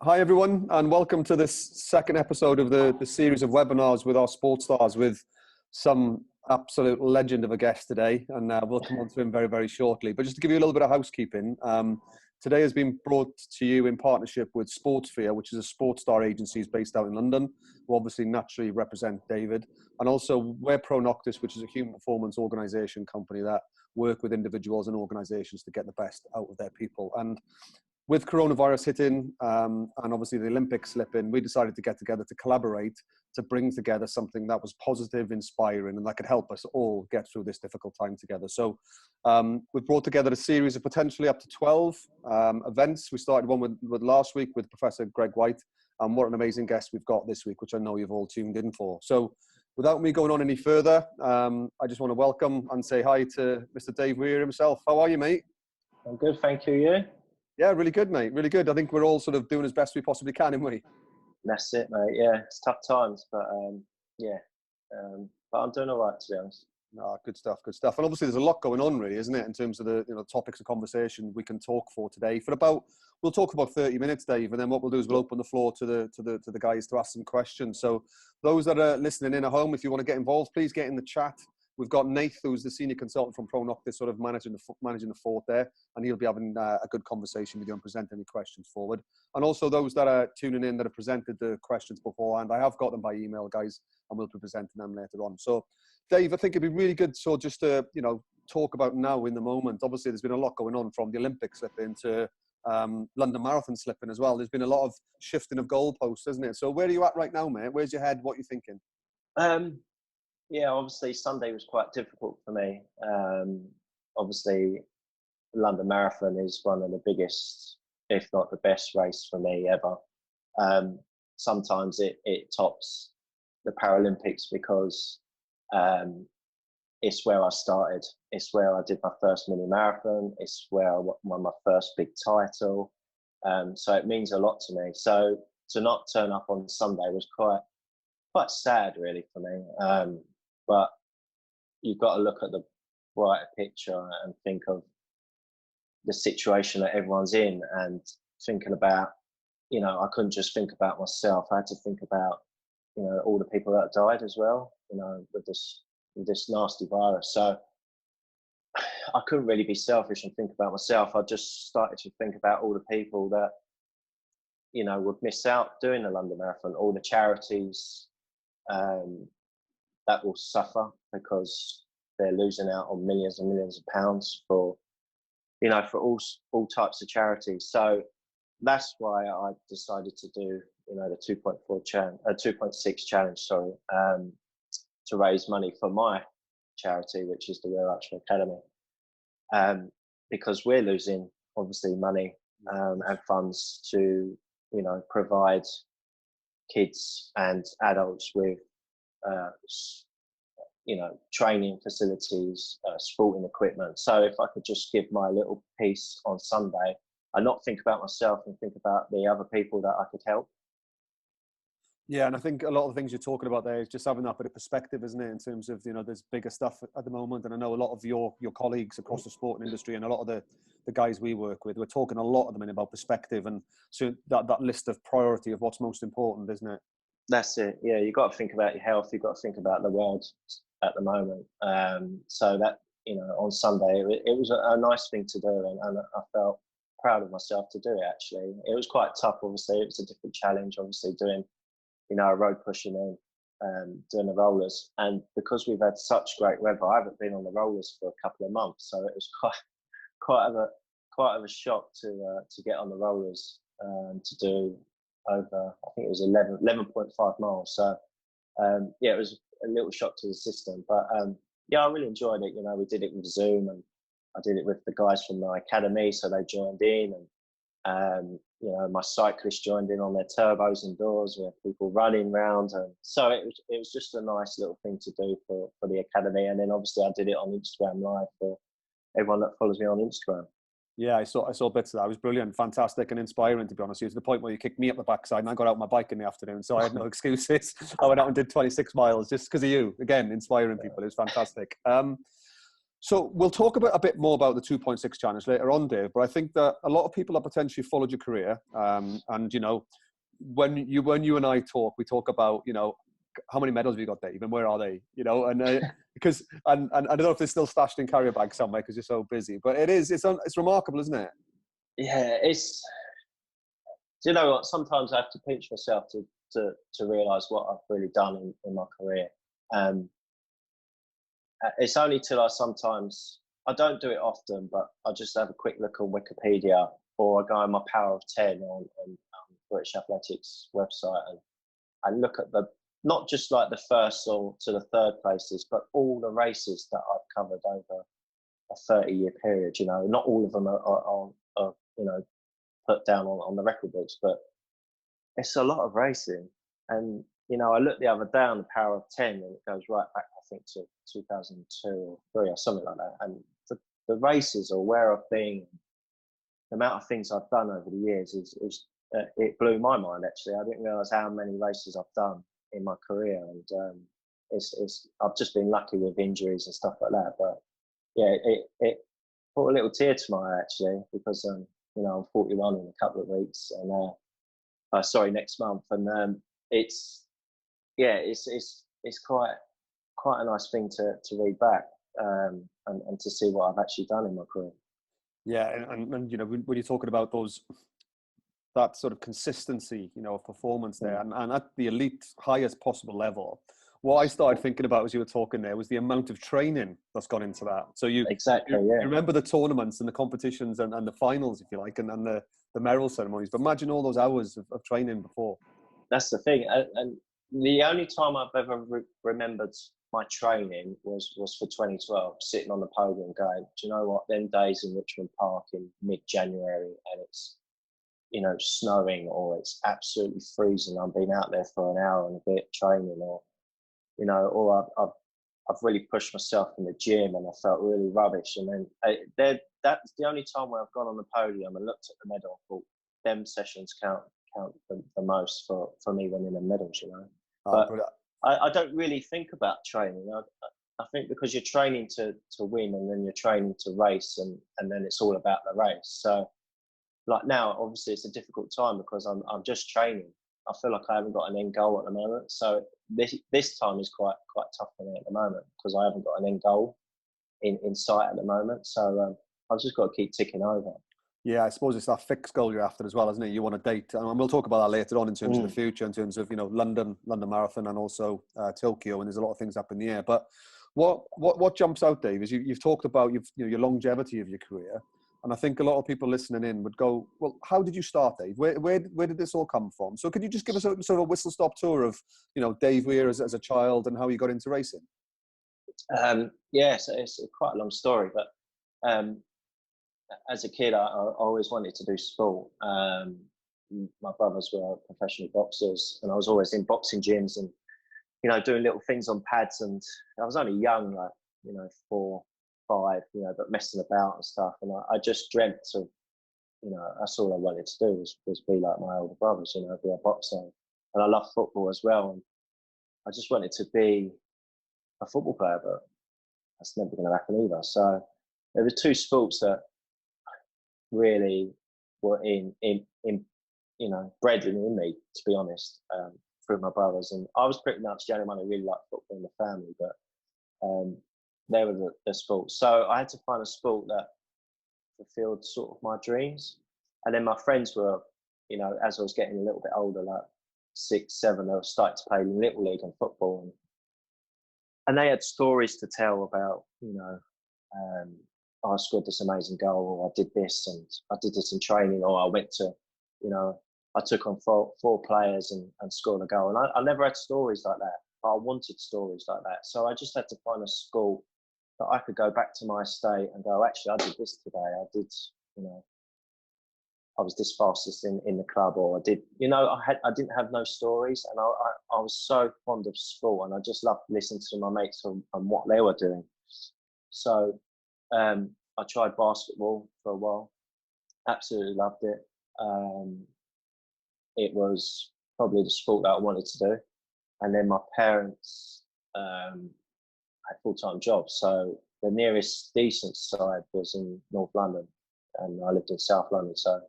Hi everyone, and welcome to this second episode of the series of webinars with our sports stars, with some absolute legend of a guest today, and we'll come on to him very, very shortly. But just to give you a little bit of housekeeping, today has been brought to you in partnership with Sportsphere, which is a sports star agency based out in London, who obviously naturally represent David, and also Weir Noctis, which is a human performance organisation company that work with individuals and organisations to get the best out of their people. And with coronavirus hitting and obviously the Olympics slipping, we decided to get together to collaborate, to bring together something that was positive, inspiring, and that could help us all get through this difficult time together. So we've brought together a series of potentially up to 12 events. We started one with last week with Professor Greg White, and what an amazing guest we've got this week, which I know you've all tuned in for. So without me going on any further, I just want to welcome and say hi to Mr. Dave Weir himself. How are you, mate? I'm good, thank you. You? Yeah, really good, mate. Really good. I think we're all sort of doing as best we possibly can, aren't we? That's it, mate. Yeah, it's tough times, but but I'm doing all right, to be honest. Good stuff, good stuff. And obviously there's a lot going on, really, isn't it, in terms of the topics of conversation we can talk for today. We'll talk about 30 minutes, Dave, and then what we'll do is we'll open the floor to the guys to ask some questions. So those that are listening in at home, if you want to get involved, please get in the chat. We've got Nath, who's the senior consultant from Noctis, sort of managing the fort there, and he'll be having a good conversation with you and present any questions forward. And also those that are tuning in that have presented the questions beforehand, I have got them by email, guys, and we'll be presenting them later on. So, Dave, I think it'd be really good just to talk about now in the moment. Obviously, there's been a lot going on from the Olympics slipping to London Marathon slipping as well. There's been a lot of shifting of goalposts, isn't it? So where are you at right now, mate? Where's your head? What are you thinking? Yeah, obviously Sunday was quite difficult for me. Obviously, London Marathon is one of the biggest, if not the best race for me ever. Sometimes it tops the Paralympics because it's where I started. It's where I did my first mini marathon. It's where I won my first big title. So it means a lot to me. So to not turn up on Sunday was quite sad, really, for me. But you've got to look at the brighter picture and think of the situation that everyone's in, and thinking about, I couldn't just think about myself. I had to think about, all the people that died as well, with this nasty virus. So I couldn't really be selfish and think about myself. I just started to think about all the people that, would miss out doing the London Marathon, all the charities that will suffer because they're losing out on millions and millions of pounds for all types of charities. So that's why I decided to do, the 2.6 challenge, to raise money for my charity, which is the Weir Archer Academy. Because we're losing, obviously, money and funds to, provide kids and adults with training facilities, sporting equipment. So if I could just give my little piece on Sunday and not think about myself and think about the other people that I could help. Yeah, and I think a lot of the things you're talking about there is just having that bit of perspective, isn't it, in terms of, there's bigger stuff at the moment. And I know a lot of your colleagues across the sporting industry and a lot of the guys we work with, we're talking a lot at the minute about perspective, and so that list of priority of what's most important, isn't it? That's it. Yeah, you've got to think about your health. You've got to think about the world at the moment. So that, on Sunday, it was a nice thing to do, and I felt proud of myself to do it, actually. It was quite tough, obviously. It was a different challenge, obviously, doing, a road pushing and doing the rollers. And because we've had such great weather, I haven't been on the rollers for a couple of months. So it was quite of a shock to get on the rollers, to do over, I think it was 11.5 miles. So it was a little shock to the system, but I really enjoyed it. We did it with Zoom, and I did it with the guys from my academy, so they joined in, and my cyclists joined in on their turbos indoors. We had people running round, and so it was just a nice little thing to do for the academy. And then obviously I did it on Instagram Live for everyone that follows me on Instagram. Yeah, I saw bits of that. It was brilliant, fantastic, and inspiring, to be honest with you, to the point where you kicked me up the backside and I got out my bike in the afternoon, so I had no excuses. I went out and did 26 miles just because of you. Again, inspiring people. It was fantastic. So we'll talk about a bit more about the 2.6 challenge later on, Dave. But I think that a lot of people have potentially followed your career, and you know, when you and I talk, we talk about, you know, how many medals have you got, Dave, and where are they? You know, and because and I don't know if they're still stashed in carrier bags somewhere because you're so busy. But it's remarkable, isn't it? Yeah, it's. Do you know what? Sometimes I have to pinch myself to realise what I've really done in my career. It's only till I don't do it often, but I just have a quick look on Wikipedia, or I go on my Power of 10 on British Athletics website and look at not just like the first or to the third places, but all the races that I've covered over a 30-year period. You know, not all of them are you know, put down on the record books, but it's a lot of racing. And you know, I looked the other day on the Power of 10, and it goes right back, I think, to 2002 or 3 or something like that. And the races, or where I've been, the amount of things I've done over the years it blew my mind. Actually, I didn't realise how many races I've done in my career, and I've just been lucky with injuries and stuff like that. But yeah, it brought a little tear to my eye, actually, because you know, I'm 41 in a couple of weeks, and next month, and it's quite a nice thing to read back, and to see what I've actually done in my career. Yeah, and you know, when you're talking about that sort of consistency, you know, of performance there, and at the elite, highest possible level, what I started thinking about as you were talking there was the amount of training that's gone into that. So you remember the tournaments and the competitions and the finals, if you like, and the medal ceremonies, but imagine all those hours of training before. That's the thing, and the only time I've ever remembered my training was for 2012, sitting on the podium going, do you know what, them days in Richmond Park in mid-January, and it's, you know, snowing, or it's absolutely freezing, I've been out there for an hour and a bit training, or, you know, or I've really pushed myself in the gym and I felt really rubbish, and then that's the only time where I've gone on the podium and looked at the medal and thought, them sessions count the most for me winning the medals, you know. But I don't really think about training. I think because you're training to win, and then you're training to race, and then it's all about the race. So like now, obviously it's a difficult time because I'm just training. I feel like I haven't got an end goal at the moment. So this time is quite tough for me at the moment because I haven't got an end goal in sight at the moment. So I've just got to keep ticking over. Yeah, I suppose it's that fixed goal you're after as well, isn't it? You want a date, and we'll talk about that later on in terms of the future, in terms of, you know, London Marathon, and also Tokyo, and there's a lot of things up in the air. But what jumps out, Dave, is you've talked about your longevity of your career, and I think a lot of people listening in would go, well, how did you start, Dave? Where did this all come from? So could you just give us a sort of a whistle-stop tour of, you know, Dave Weir as a child and how you got into racing? Yeah, so it's quite a long story, but as a kid, I always wanted to do sport. My brothers were professional boxers, and I was always in boxing gyms and, you know, doing little things on pads. And I was only young, like, you know, 4, 5, you know, but messing about and stuff. And I just dreamt of, you know, that's all I wanted to do was be like my older brothers, you know, be a boxer. And I love football as well. And I just wanted to be a football player, but that's never going to happen either. So there were 2 sports that really were in you know, bred in me, to be honest, through my brothers. And I was pretty much the only one who really liked football in the family, but they were the sports. So I had to find a sport that fulfilled sort of my dreams. And then my friends were, you know, as I was getting a little bit older, like 6, 7, they were starting to play Little League and football. And they had stories to tell about, you know, I scored this amazing goal, or I did this, and I did this in training, or I went to, you know, I took on 4 players and scored a goal. And I never had stories like that, but I wanted stories like that. So I just had to find a school that I could go back to my estate and go, actually, I did this today. I did, you know, I was this fastest in the club, or I did, you know, I didn't have no stories, and I was so fond of sport, and I just loved listening to my mates and what they were doing. So I tried basketball for a while, absolutely loved it. It was probably the sport that I wanted to do. And then my parents had full-time jobs, so the nearest decent side was in North London, and I lived in South London. So,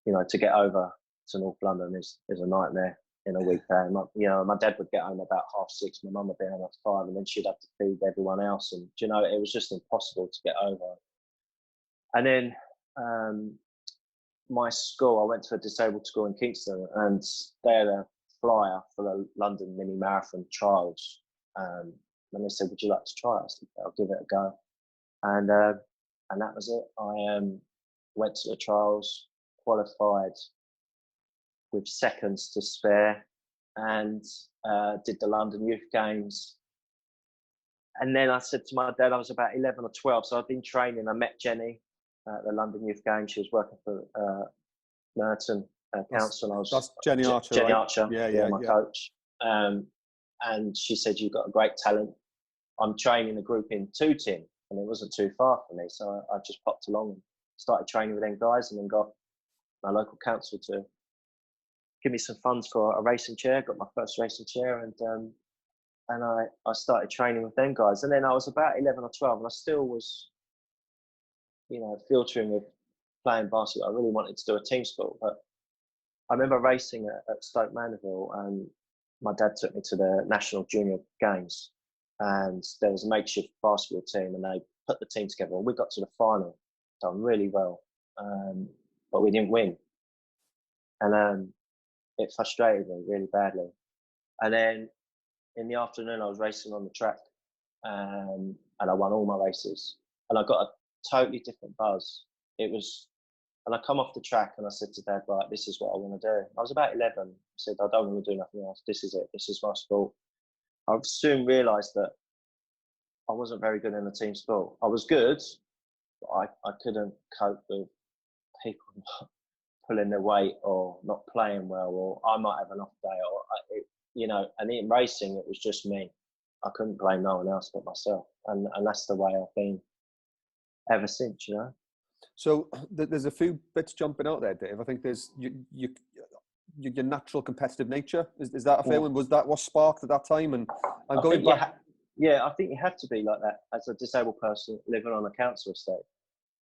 you know, to get over to North London is a nightmare in a weekday. My dad would get home about 6:30, my mum would be home at 5, and then she'd have to feed everyone else. And, you know, it was just impossible to get over. And then my school, I went to a disabled school in Kingston, and they had a flyer for the London mini marathon trials. And they said, "Would you like to try it?" I said, "I'll give it a go." And that was it. I went to the trials, qualified with seconds to spare, and did the London Youth Games. And then I said to my dad, I was about 11 or 12, so I'd been training. I met Jenny at the London Youth Games. She was working for Merton Council. That's Jenny Archer, Jenny right? Archer, my coach. And she said, "You've got a great talent. I'm training a group in Tooting," and it wasn't too far from me. So I just popped along and started training with them guys, and then got my local council to give me some funds for a racing chair. Got my first racing chair, and I started training with them guys. And then I was about 11 or 12, and I still was, you know, filtering with playing basketball. I really wanted to do a team sport, but I remember racing at Stoke Mandeville, and my dad took me to the National Junior Games, and there was a makeshift basketball team, and they put the team together, and we got to the final, done really well, but we didn't win. And it frustrated me really badly. And then in the afternoon, I was racing on the track, and I won all my races, and I got a totally different buzz. And I come off the track, and I said to Dad, "Right, this is what I want to do." I was about 11. I said, "I don't want to do nothing else. This is it. This is my sport." I soon realised that I wasn't very good in the team sport. I was good, but I couldn't cope with people not pulling their weight or not playing well, or I might have an off day, you know. And in racing, it was just me. I couldn't blame no one else but myself, and that's the way I've been ever since, you know. So there's a few bits jumping out there, Dave. I think there's your natural competitive nature. Is that a fair one? Was that what sparked at that time? And going back, I think you have to be like that as a disabled person living on a council estate.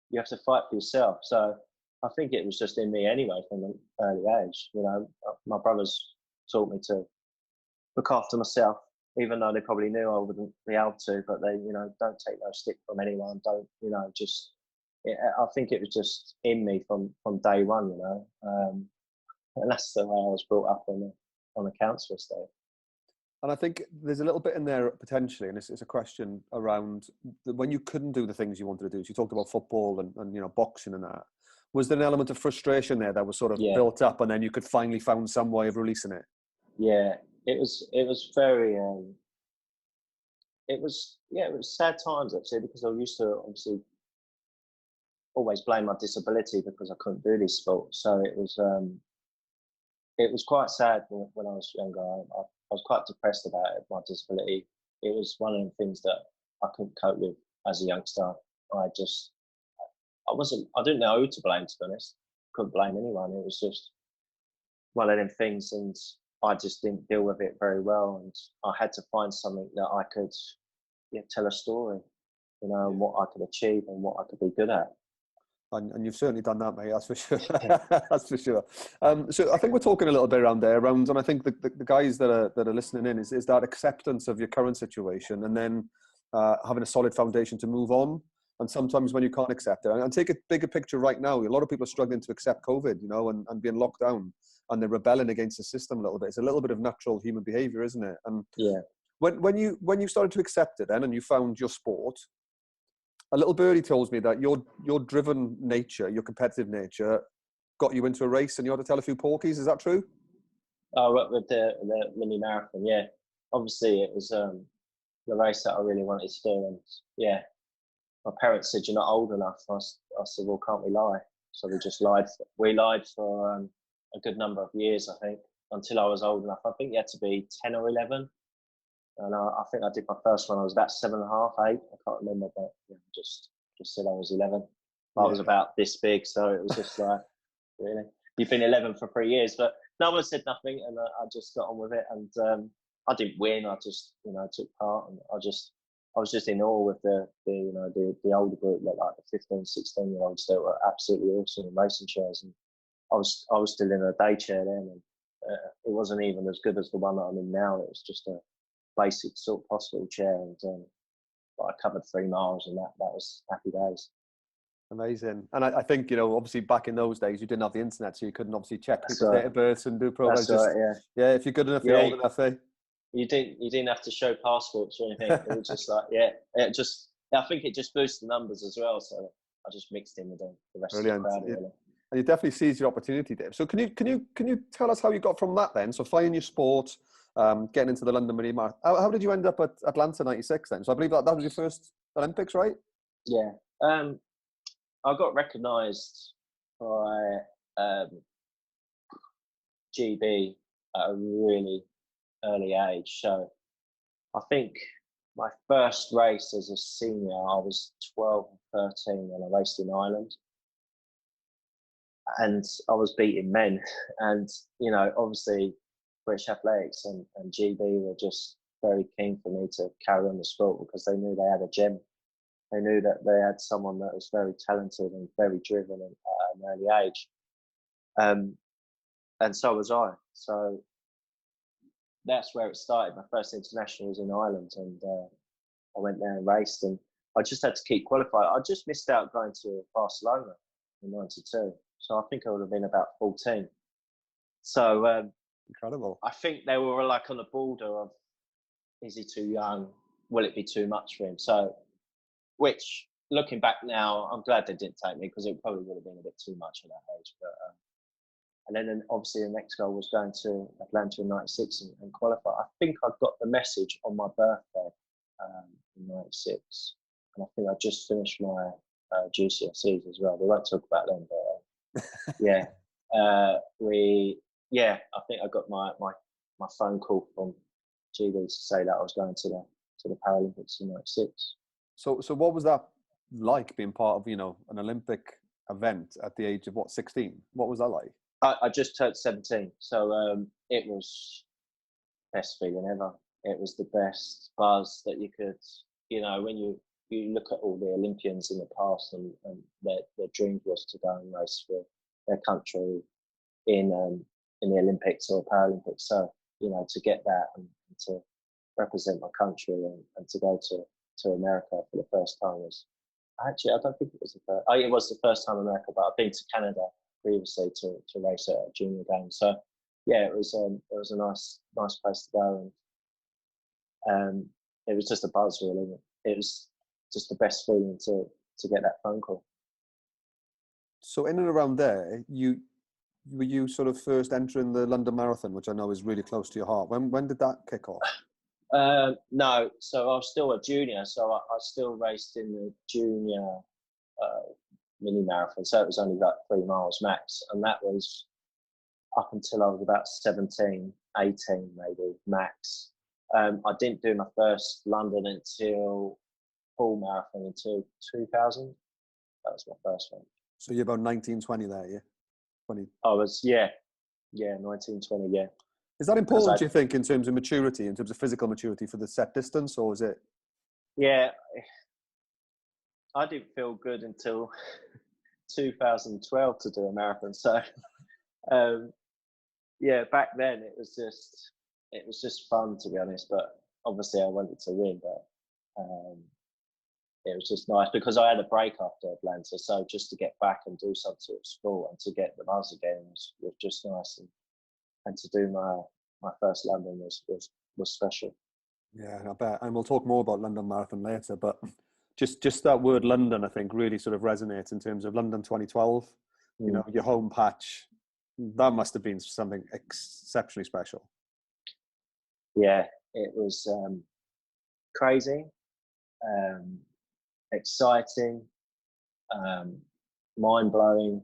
You have to fight for yourself. So I think it was just in me anyway from an early age. You know, my brothers taught me to look after myself, even though they probably knew I wouldn't be able to. But they, you know, don't take no stick from anyone. Don't, you know, just. I think it was just in me from day one, you know, and that's the way I was brought up on the council estate. And I think there's a little bit in there potentially, and it's a question around when you couldn't do the things you wanted to do. So you talked about football and you know, boxing and that. Was there an element of frustration there that was sort of built up, and then you could finally found some way of releasing it? Yeah, it was very. It was sad times actually, because I used to obviously always blame my disability because I couldn't do this sport. So it was quite sad when I was younger. I was quite depressed about it, my disability. It was one of the things that I couldn't cope with as a youngster. I didn't know who to blame, to be honest. Couldn't blame anyone. It was just one of them things, and I just didn't deal with it very well. And I had to find something that I could tell a story, you know, and what I could achieve and what I could be good at. And you've certainly done that, mate. That's for sure. That's for sure. So I think we're talking a little bit around, and I think the guys that are listening in is that acceptance of your current situation, and then having a solid foundation to move on. And sometimes when you can't accept it, and take a bigger picture right now, a lot of people are struggling to accept COVID, you know, and being locked down, and they're rebelling against the system a little bit. It's a little bit of natural human behaviour, isn't it? And when you started to accept it, then, and you found your sport. A little birdie tells me that your driven nature, your competitive nature, got you into a race, and you had to tell a few porkies. Is that true? Oh, with the mini marathon, yeah. Obviously, it was the race that I really wanted to do, and my parents said, "You're not old enough." I said, "Well, can't we lie?" So we just lied. We lied for a good number of years, I think, until I was old enough. I think you had to be 10 or 11. And I think I did my first one. I was about 7.5, 8. I can't remember, but just said I was 11. I was about this big, so it was just like, really, you've been 11 for 3 years, but no one said nothing, and I just got on with it. And I didn't win. I just, took part, and I just I was just in awe with the older group, like the 15, 16-year-olds that were absolutely awesome in racing chairs. And I was still in a day chair then, and it wasn't even as good as the one that I'm in now. It was just a basic sort of hospital chair, and I covered 3 miles, and that was happy days. Amazing. And I think, obviously back in those days, you didn't have the internet, so you couldn't obviously check That's people's right. date of births and do programs. That's right, yeah. Yeah, if you're good enough, you're old enough, eh? You didn't have to show passports or anything. It was just like, I think it just boosts the numbers as well. So I just mixed in with the rest of the crowd. Really. And you definitely seized your opportunity, Dave. So can you tell us how you got from that then? So finding your sport, getting into the London Mini Marathon. How did you end up at Atlanta '96 then? So I believe that was your first Olympics, right? Yeah. I got recognised by GB at a really early age. So I think my first race as a senior, I was 12 or 13 when I raced in Ireland. And I was beating men. And, obviously British Athletics and GB were just very keen for me to carry on the sport because they knew they had a gem. They knew that they had someone that was very talented and very driven at an early age. And so was I. So that's where it started. My first international was in Ireland, and I went there and raced, and I just had to keep qualifying. I just missed out going to Barcelona in '92. So I think I would have been about 14. So incredible. I think they were like on the border of, is he too young? Will it be too much for him? So, which looking back now, I'm glad they didn't take me because it probably would have been a bit too much at that age. But and then obviously the next goal was going to Atlanta in '96 and qualify. I think I got the message on my birthday in '96, and I think I just finished my GCSEs as well. We won't talk about them, but I think I got my phone call from GB to say that I was going to the Paralympics in '96. So what was that like, being part of an Olympic event at the age of 16? What was that like? I just turned 17, so it was best feeling ever. It was the best buzz that you could, when you look at all the Olympians in the past and their dream was to go and race for their country in the Olympics or Paralympics. So, to get that and to represent my country and to go to America for the first time was, actually, I don't think it was the first. Oh, it was the first time in America, but I've been to Canada previously to race at a junior game. So yeah, it was a nice place to go, and it was just a buzz really. It was just the best feeling to get that phone call. So in and around there, were you sort of first entering the London Marathon, which I know is really close to your heart. When did that kick off? No, so I was still a junior, so I still raced in the junior mini marathon, so it was only like 3 miles max, and that was up until I was about 17, 18 maybe max. I didn't do my first London until full marathon until 2000. That was my first one. So you're about 19, 20 there, yeah? 20. I was, 19, 20, yeah. Is that important, do you think, in terms of maturity, in terms of physical maturity for the set distance, or is it? Yeah, I didn't feel good until 2012 to do a marathon. So, back then it was just fun, to be honest. But obviously I wanted to win, but it was just nice because I had a break after Atlanta. So just to get back and do some sort of sport and to get the buzz again was just nice. And to do my first London was special. Yeah, I bet. And we'll talk more about London Marathon later, but just that word London, I think, really sort of resonates in terms of London 2012. Your home patch, that must have been something exceptionally special. Yeah, it was crazy, exciting, mind-blowing,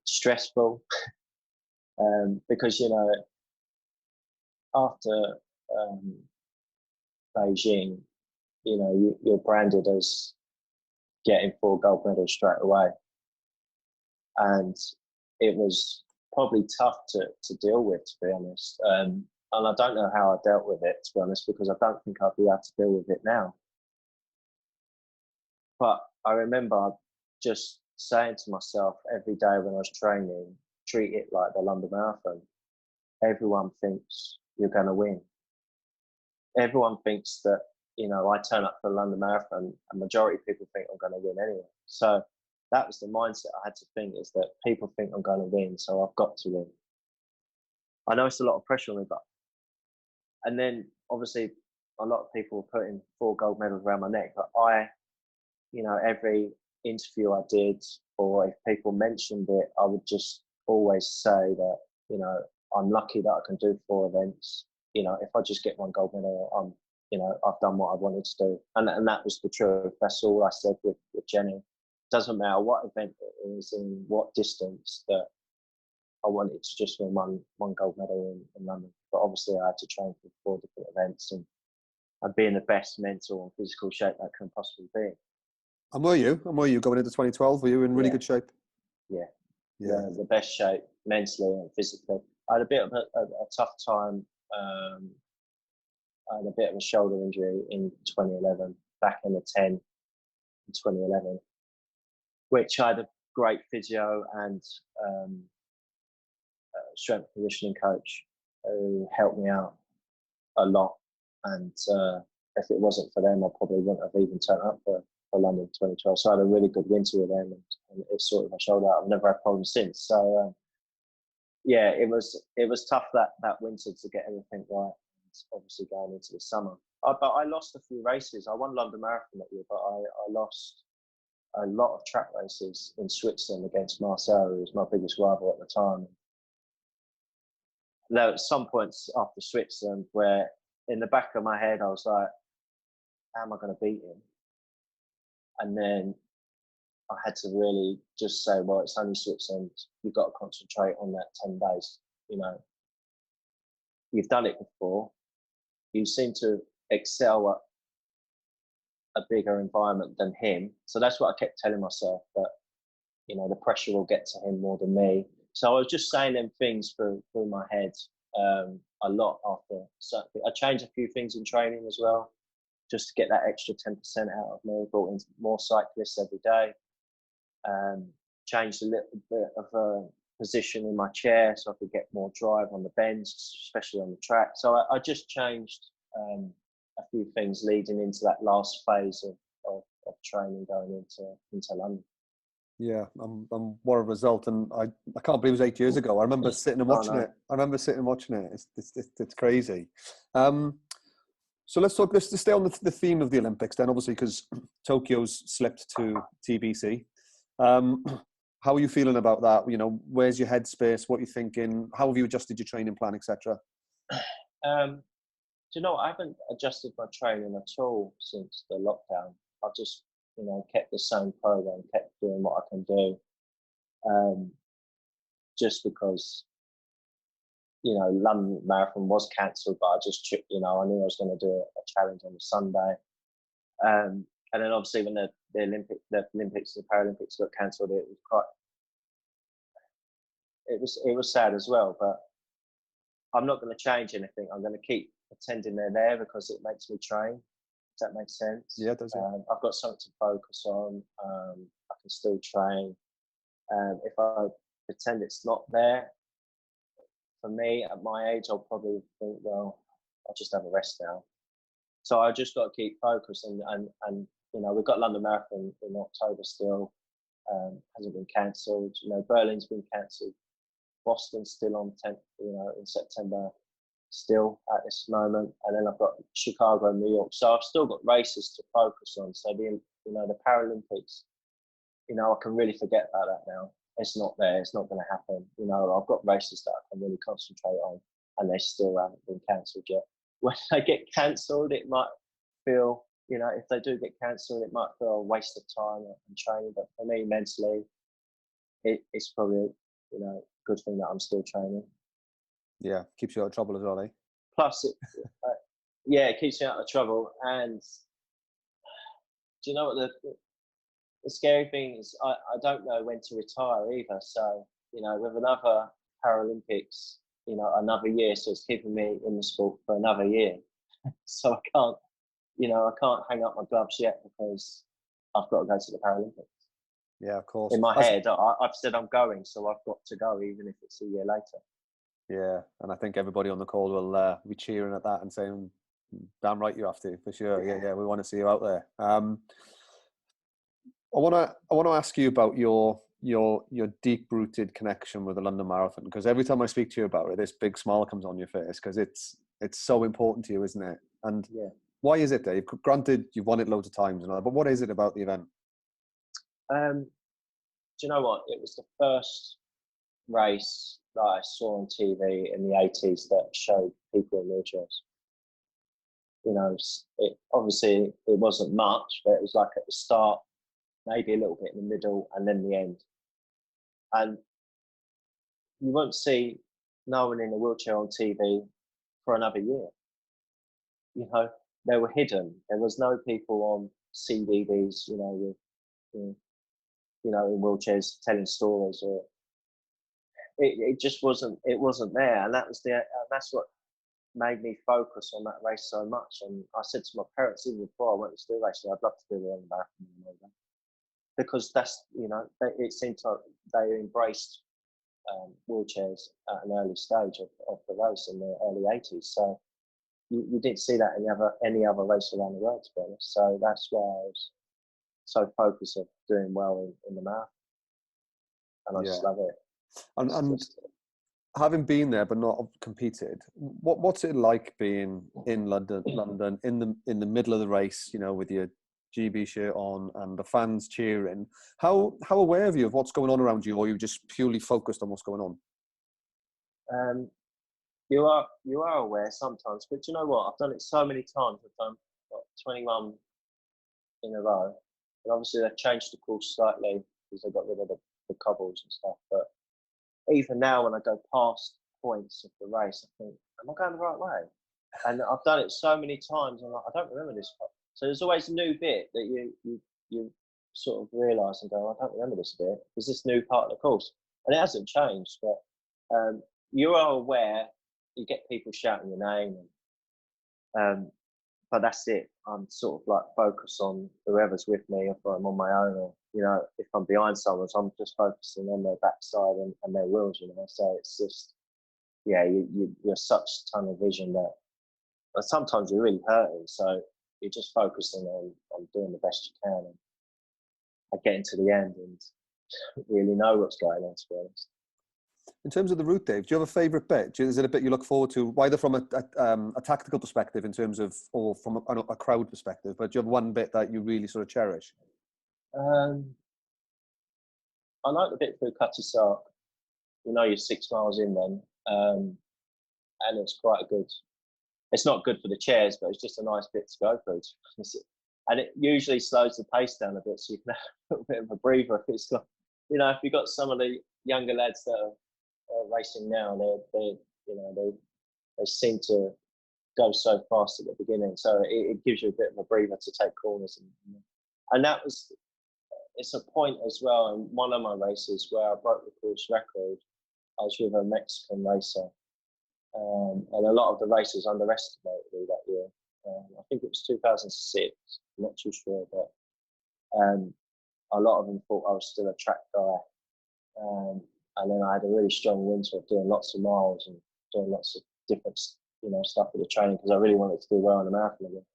stressful. Because after Beijing, you're branded as getting 4 gold medals straight away, and it was probably tough to deal with, to be honest. And I don't know how I dealt with it, to be honest, because I don't think I'd be able to deal with it now. But I remember just saying to myself every day when I was training, treat it like the London Marathon. Everyone thinks you're going to win. Everyone thinks that, I turn up for the London Marathon, and majority of people think I'm going to win anyway. So that was the mindset I had to think, is that people think I'm going to win, so I've got to win. I know it's a lot of pressure on me, but, and then obviously a lot of people were putting 4 gold medals around my neck, but every interview I did, or if people mentioned it, I would just always say that, I'm lucky that I can do 4 events. If I just get 1 gold medal, I've done what I wanted to do. And that was the truth. That's all I said with Jenny. Doesn't matter what event it is, in what distance, that I wanted to just win one gold medal in London. But obviously I had to train for 4 different events and be in the best mental and physical shape that can possibly be. And were you going into 2012? Were you in really good shape? Yeah. The best shape mentally and physically. I had a bit of a tough time. I had a bit of a shoulder injury in 2011, back in the 10 in 2011, which I had a great physio and strength conditioning coach who helped me out a lot. And if it wasn't for them, I probably wouldn't have even turned up for London 2012. So I had a really good winter with them, and it sorted my shoulder out. I've never had problems since. So it was tough that winter to get everything right. And obviously going into the summer, but I lost a few races. I won London Marathon that year, but I lost a lot of track races in Switzerland against Marcel, who was my biggest rival at the time. There were some points after Switzerland where in the back of my head I was like, how am I going to beat him? And then I had to really just say, well, it's only Switzerland. You've got to concentrate on that 10 days. You've done it before. You seem to excel at a bigger environment than him. So that's what I kept telling myself, that, the pressure will get to him more than me. So I was just saying them things through my head a lot after. So I changed a few things in training as well, just to get that extra 10% out of me. Brought in more cyclists every day. Changed a little bit of a position in my chair so I could get more drive on the bends, especially on the track. So I just changed a few things leading into that last phase of training going into London. Yeah, what a result! And I can't believe it was 8 years ago. I remember sitting and watching it. It's crazy. So let's stay on the theme of the Olympics then, obviously, because Tokyo's slipped to TBC. How are you feeling about that? Where's your headspace? What are you thinking? How have you adjusted your training plan, etc.? Do you know, I haven't adjusted my training at all since the lockdown. I've just, kept the same program, kept doing what I can do. Just because, London Marathon was cancelled, but I just, I knew I was going to do a challenge on the Sunday. And then obviously when the Olympics and the Paralympics got cancelled, it was sad as well. But I'm not going to change anything. I'm going to keep pretending they're there because it makes me train. Does that make sense? Yeah, it does. I've got something to focus on. I can still train. If I pretend it's not there, for me at my age, I'll probably think, well, I'll just have a rest now. So I just got to keep focused, and we've got London Marathon in October still. Hasn't been cancelled. Berlin's been cancelled. Boston's still on 10th, in September still at this moment. And then I've got Chicago and New York. So I've still got races to focus on. So the Paralympics, I can really forget about that now. It's not there. It's not going to happen. I've got races that I can really concentrate on, and they still haven't been cancelled yet. When they get cancelled, it might feel, if they do get cancelled, it might feel a waste of time and training. But for me, mentally, it's probably, a good thing that I'm still training. Yeah, keeps you out of trouble as well, eh? Plus, it keeps me out of trouble. And do you know what the scary thing is? I don't know when to retire either. So, with another Paralympics, another year. So it's keeping me in the sport for another year. So I can't hang up my gloves yet because I've got to go to the Paralympics. Yeah, of course. In my head, I've said I'm going, so I've got to go, even if it's a year later. Yeah, and I think everybody on the call will be cheering at that and saying, "Damn right, you have to, for sure." Yeah, we want to see you out there. I want to ask you about your deep-rooted connection with the London Marathon, because every time I speak to you about it, this big smile comes on your face because it's so important to you, isn't it? And why is it, Dave? Granted, you've won it loads of times and all that, but what is it about the event? Do you know what? It was the first race that I saw on TV in the 80s that showed people in wheelchairs. Obviously it wasn't much, but it was like at the start, maybe a little bit in the middle, and then the end. And you won't see no one in a wheelchair on TV for another year. They were hidden. There was no people on CDs, in wheelchairs telling stories, or it just wasn't there. And that's what made me focus on that race so much. And I said to my parents, even before I went to the race, I'd love to do the London Marathon, because that's, it seemed like they embraced wheelchairs at an early stage of the race in the early 80s. So you didn't see that any other race around the world, to be honest. So that's why I was so focused on doing well in the marathon. And I just love it. And having been there but not competed, what's it like being in London in the middle of the race, with your GB shirt on and the fans cheering? How aware are you of what's going on around you, or are you just purely focused on what's going on? You are aware sometimes, but you know what? I've done it so many times. I've done 21 in a row, and obviously they've changed the course slightly because they got rid of the cobbles and stuff. But even now, when I go past points of the race, I think, am I going the right way? And I've done it so many times, and I don't remember this part. So there's always a new bit that you sort of realise and go, I don't remember this bit. There's this new part of the course, and it hasn't changed. But you are aware. You get people shouting your name, but that's it. I'm sort of like focused on whoever's with me, if I'm on my own, or if I'm behind someone, so I'm just focusing on their backside and their wheels. So it's just, you're such tunnel vision that sometimes you're really hurting. So you're just focusing on doing the best you can, and I get into the end and really know what's going on, to be honest. In terms of the route, Dave, do you have a favourite bit? Is it a bit you look forward to, either from a tactical perspective in terms of, or from a crowd perspective, but do you have one bit that you really sort of cherish? I like the bit through Cutty Sark. You're 6 miles in then, and it's quite a good. It's not good for the chairs, but it's just a nice bit to go through. And it usually slows the pace down a bit, so you can have a little bit of a breather. If it's got, if you've got some of the younger lads that are racing now, they seem to go so fast at the beginning, so it gives you a bit of a breather to take corners, and it's a point as well in one of my races where I broke the course record. I was with a Mexican racer, and a lot of the racers underestimated me that year. I think it was 2006, I'm not too sure, but a lot of them thought I was still a track guy. And then I had a really strong winter of doing lots of miles and doing lots of different, stuff with the training, because I really wanted to do well in the marathon again.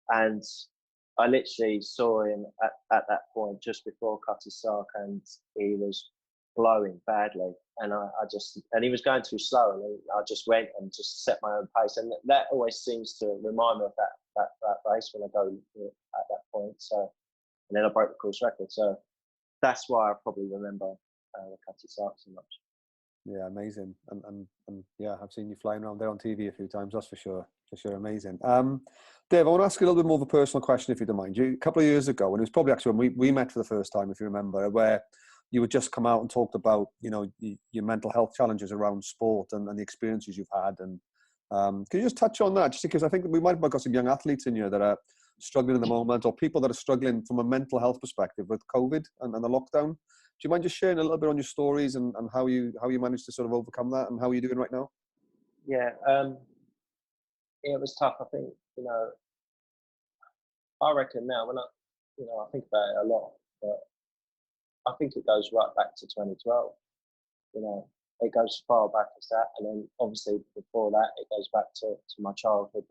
And I literally saw him at that point just before Cutty Sark, and he was blowing badly. And and he was going too slow, and I just went and just set my own pace. And that always seems to remind me of that race when I go at that point. So, and then I broke the course record. So that's why I probably remember the Cutty Sark so much. Yeah, amazing. And yeah, I've seen you flying around there on TV a few times, that's for sure. Amazing. Dave, I want to ask you a little bit more of a personal question, if you don't mind. A couple of years ago, and it was probably actually when we met for the first time, if you remember, where you had just come out and talked about, your mental health challenges around sport and the experiences you've had. And can you just touch on that? Just because I think we might have got some young athletes in here that are struggling at the moment, or people that are struggling from a mental health perspective with COVID and the lockdown. Do you mind just sharing a little bit on your stories and how you managed to sort of overcome that, and how are you doing right now? Yeah, it was tough. I think, I reckon now when I think about it a lot, but I think it goes right back to 2012. It goes far back as that, and then obviously before that, it goes back to my childhood.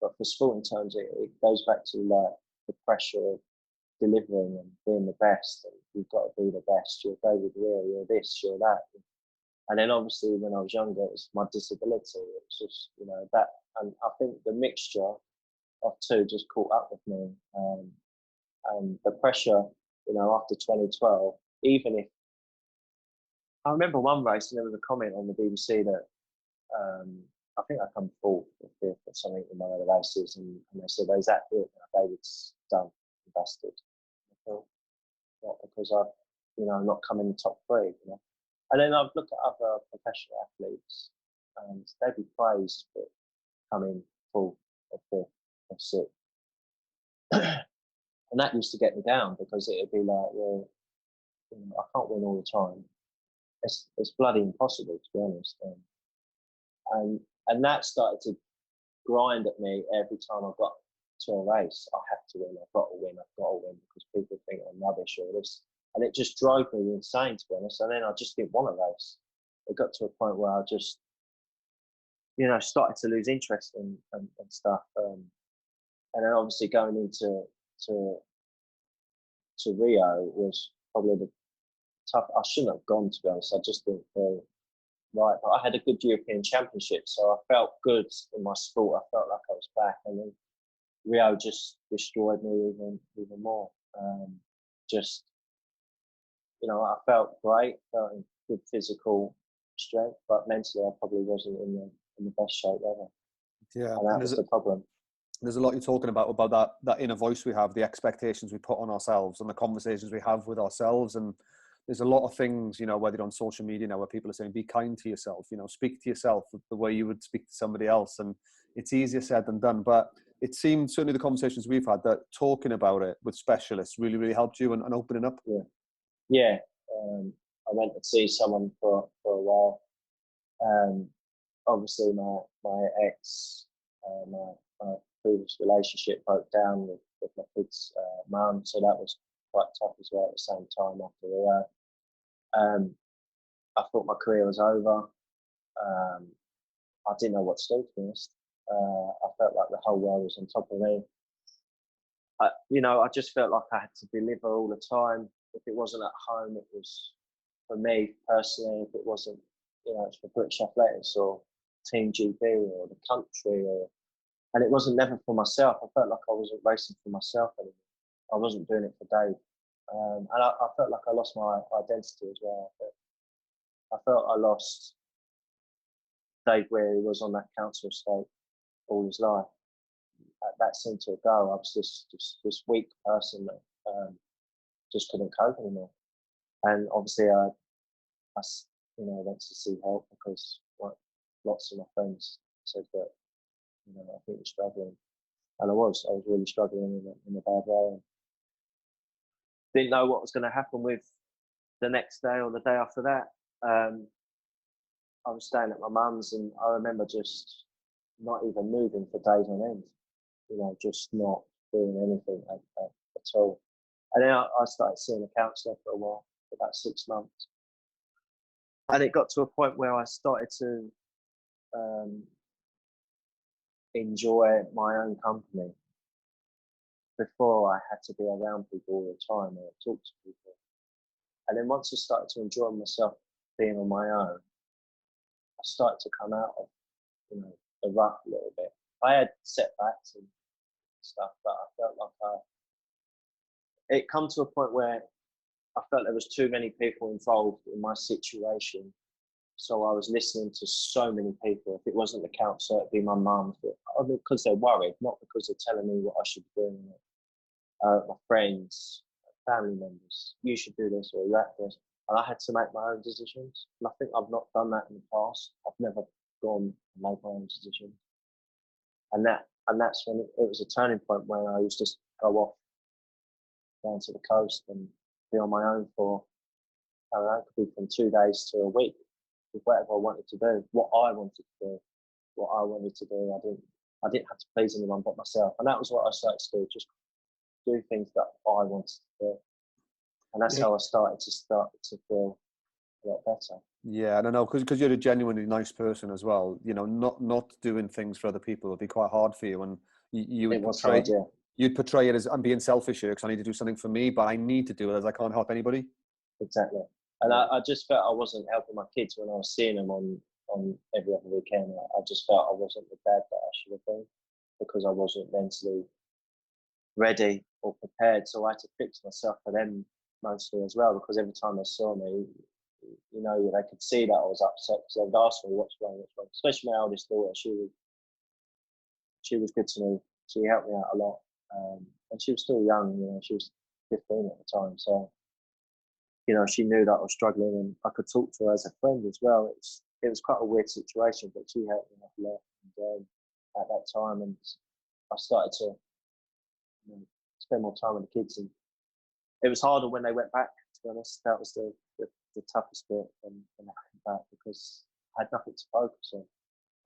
But for sporting terms, it goes back to like the pressure of delivering and being the best, and you've got to be the best. You're David Weir, you're this, you're that. And then obviously when I was younger, it was my disability. It was just, that. And I think the mixture of two just caught up with me. And the pressure, after 2012, even if, I remember one race and there was a comment on the BBC that I think I come fourth or fifth or something in one of the races, and they said, "Is that it? David's done, dusted." I thought, not because I'm not come in the top three, And then I've looked at other professional athletes, and they'd be praised for coming fourth or fifth or sixth. And that used to get me down, because it'd be like, well, I can't win all the time. It's bloody impossible, to be honest. And that started to grind at me every time I got to a race. I had to win. I've got to win. Because people think I'm rubbish or this. And it just drove me insane, to be honest. And then I just didn't want to race. It got to a point where I just, started to lose interest in stuff. And then obviously going into Rio was probably the tough. I shouldn't have gone, to be honest. I just didn't feel right. But I had a good European Championship, so I felt good in my sport. I felt like I was back. And then Rio just destroyed me even more. I felt great, felt in good physical strength, but mentally I probably wasn't in the best shape ever. Yeah, and that was the problem. There's a lot you're talking about that inner voice we have, the expectations we put on ourselves, and the conversations we have with ourselves. And there's a lot of things, whether on social media now, where people are saying, be kind to yourself, speak to yourself the way you would speak to somebody else. And it's easier said than done. But it seemed, certainly the conversations we've had, that talking about it with specialists really, really helped you and opening up. Yeah. I went to see someone for a while. Obviously, my ex, my previous relationship broke down with my kid's mum, so that was quite tough as well at the same time after Rio. I thought my career was over. I didn't know what to do, to be honest. I felt like the whole world was on top of me. I just felt like I had to deliver all the time. If it wasn't at home, it was for me personally. If it wasn't, it's for British Athletics or Team GB or the country, and it wasn't never for myself. I felt like I wasn't racing for myself anymore. I wasn't doing it for Dave. And I felt like I lost my identity as well. I felt I lost Dave Weir, who was on that council estate all his life. That seemed to go. I was this weak person that just couldn't cope anymore. And obviously I went to see help, because lots of my friends said that, I think you're struggling. And I was really struggling in a bad way. And didn't know what was going to happen with the next day or the day after that. I was staying at my mum's, and I remember just not even moving for days on end, just not doing anything at all. And then I started seeing a counsellor for a while, for about 6 months. And it got to a point where I started to enjoy my own company. Before, I had to be around people all the time or talk to people. And then once I started to enjoy myself being on my own, I started to come out of, the rut a little bit. I had setbacks and stuff, but I felt like it come to a point where I felt there was too many people involved in my situation. So I was listening to so many people. If it wasn't the counsellor, it'd be my mum. Because they're worried, not because they're telling me what I should be doing. My friends, family members, you should do this or that. And I had to make my own decisions. And I think I've not done that in the past. I've never gone and made my own decisions. And And that's when it was a turning point when I used to go off down to the coast and be on my own for, I don't know, it could be from 2 days to a week, with whatever I wanted to do, what I wanted to do, what I wanted to do. I didn't have to please anyone but myself. And that was what I started to do, just do things that I wanted to do. And that's how I started to feel a lot better. Yeah, and I know, because you're a genuinely nice person as well. You know, not doing things for other people would be quite hard for you, and you'd portray it as, I'm being selfish here because I need to do something for me, but I need to do it as I can't help anybody. Exactly. And I just felt I wasn't helping my kids when I was seeing them on every other weekend. I just felt I wasn't the dad that I should have been, because I wasn't mentally ready or prepared. So I had to fix myself for them mostly as well, because every time they saw me, you know, they could see that I was upset, because they would ask me what's wrong. Especially my eldest daughter, she was good to me. She helped me out a lot, and she was still young. You know, she was 15 at the time, so you know, she knew that I was struggling, and I could talk to her as a friend as well. It was quite a weird situation, but she helped me out a lot at that time, and I started to spend more time with the kids. And it was harder when they went back, to be honest. That was the toughest bit when I went back, because I had nothing to focus on.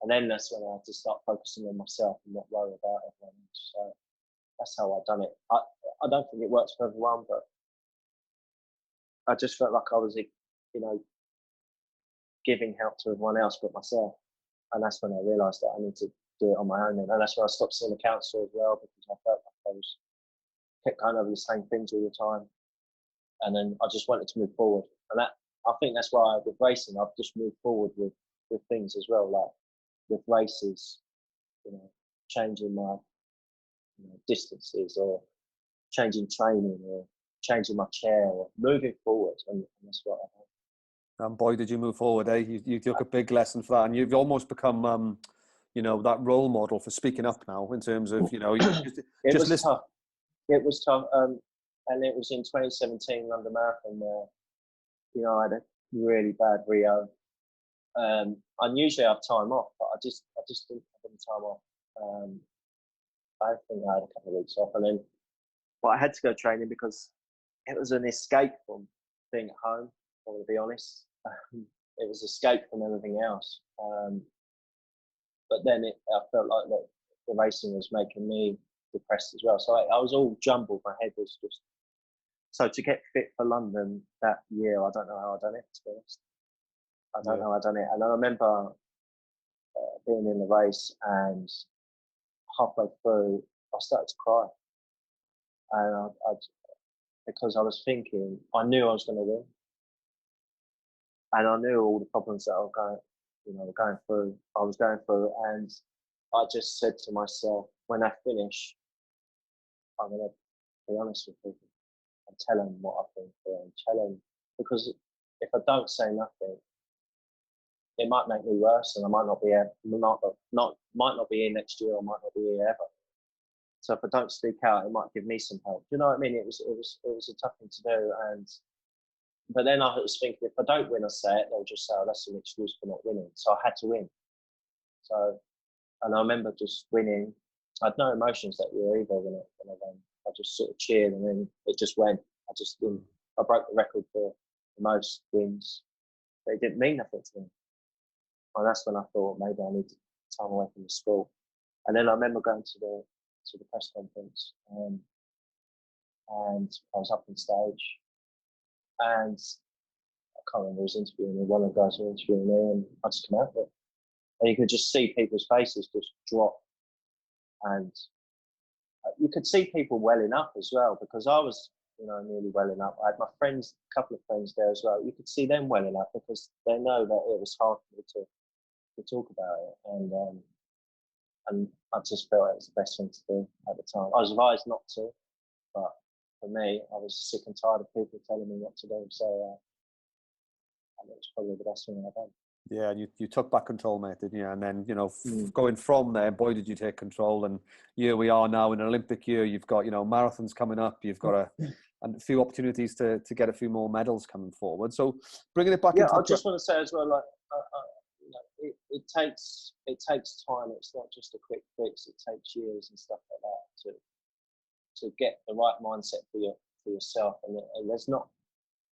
And then that's when I had to start focusing on myself and not worry about everyone else. So that's how I've done it. I don't think it works for everyone, but I just felt like I was, you know, giving help to everyone else but myself. And that's when I realised that I need to do it on my own. And that's when I stopped seeing the counsellor as well, because I felt like I kept going over the same things all the time. And then I just wanted to move forward. And I think that's why with racing, I've just moved forward with things as well. Like with races, you know, changing my distances, or changing training, or changing my chair, or moving forward. And that's what I done. And boy, did you move forward, eh? You took a big lesson for that, and you've almost become, you know, that role model for speaking up now, in terms of, you know, it was tough. It was tough. And it was in 2017 London Marathon where, you know, I had a really bad Rio. I usually have time off, but I just didn't have any time off. I think I had a couple of weeks off, and then, but I had to go training because it was an escape from being at home. I want to be honest. It was escape from everything else. But then I felt like the racing was making me depressed as well. So I was all jumbled. My head was just. So to get fit for London that year, I don't know how I done it, to be honest. I don't know how I done it. And I remember being in the race, and halfway through, I started to cry. And because I was thinking, I knew I was going to win. And I knew all the problems that I was going through. And I just said to myself, when I finish, I'm going to be honest with people and tell them what I've been through, and tell them, because if I don't say nothing, it might make me worse, and I might not be here, might not be here next year, or might not be here ever. So if I don't speak out, it might give me some help. Do you know what I mean? It was a tough thing to do, but then I was thinking, if I don't win, I say it, they'll just say, oh, that's an excuse for not winning. So I had to win. So, and I remember just winning. I had no emotions that year either when I won. I just sort of cheered, and then it just went. I broke the record for the most wins. But it didn't mean nothing to me. And that's when I thought maybe I need to time away from the school. And then I remember going to the press conference, and I was up on stage, and I can't remember who was interviewing me. One of the guys was interviewing me, and I just came out of it. And you could just see people's faces just drop, and you could see people welling up as well, because I was, you know, nearly welling up. I had my friends, a couple of friends there as well. You could see them welling up because they know that it was hard for me to talk about it, and I just felt it was the best thing to do at the time. I was advised not to, but for me, I was sick and tired of people telling me what to do. So and it was probably the best thing I've done. Yeah, and you took back control, mate, didn't you? And then, you know, going from there, boy, did you take control. And here we are now in an Olympic year. You've got, you know, marathons coming up. You've got a few opportunities to get a few more medals coming forward. So bringing it back. Yeah, I just want to say as well, like, it takes time. It's not just a quick fix. It takes years and stuff like that to get the right mindset for yourself. And there's not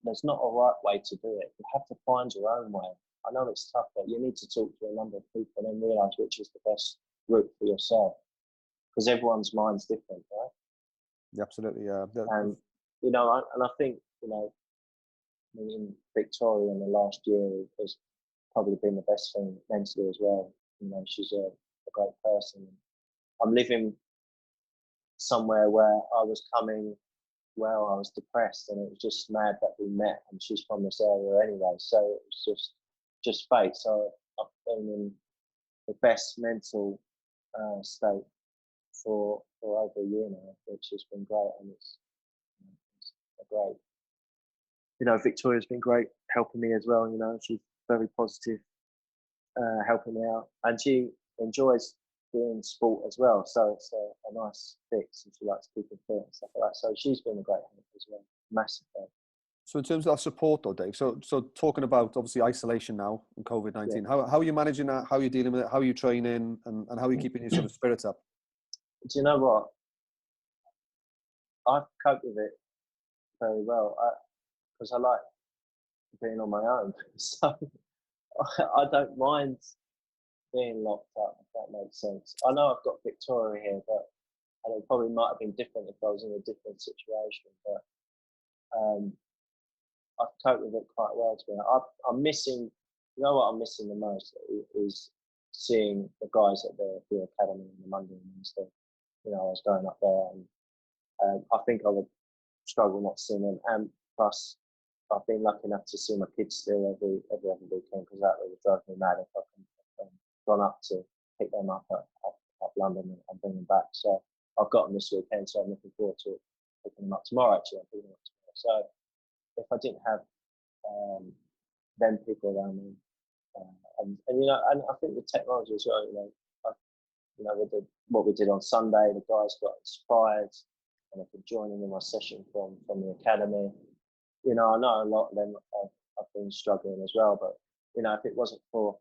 a right way to do it. You have to find your own way. I know it's tough, but you need to talk to a number of people and then realise which is the best route for yourself, because everyone's mind's different, right? Yeah, absolutely, yeah. And I think in Victoria in the last year has probably been the best thing mentally as well. She's a great person. I'm living somewhere where I was I was depressed, and it was just mad that we met, and she's from this area anyway, so it was just fate. So I've been in the best mental state for over a year now, which has been great, and it's great. Victoria's been great helping me as well. She's very positive, helping me out, and she enjoys doing sport as well. So it's a nice fix, and she likes keeping fit and stuff like that. So she's been a great help as well, massive help. So in terms of that support though, Dave, so talking about obviously isolation now and COVID-19, how are you managing that? How are you dealing with it? How are you training, and how are you keeping your sort of spirits up? Do you know what? I've coped with it very well because I like being on my own. So I don't mind being locked up, if that makes sense. I know I've got Victoria here, and it probably might have been different if I was in a different situation, but I've coped with it quite well. To be honest, I'm missing. You know what I'm missing the most is seeing the guys at the academy on the Monday and Wednesday. I was going up there, and I think I would struggle not seeing them. And plus, I've been lucky enough to see my kids still every other weekend, because that would drive me mad if I can gone up to pick them up at London and bring them back. So I've got them this weekend, so I'm looking forward to picking them up tomorrow. Actually, I'm picking them up tomorrow. So if I didn't have them people around me, and I think the technology as well. With what we did on Sunday, the guys got inspired, and they could join in my session from the academy. I know a lot of them have been struggling as well, but if it wasn't for,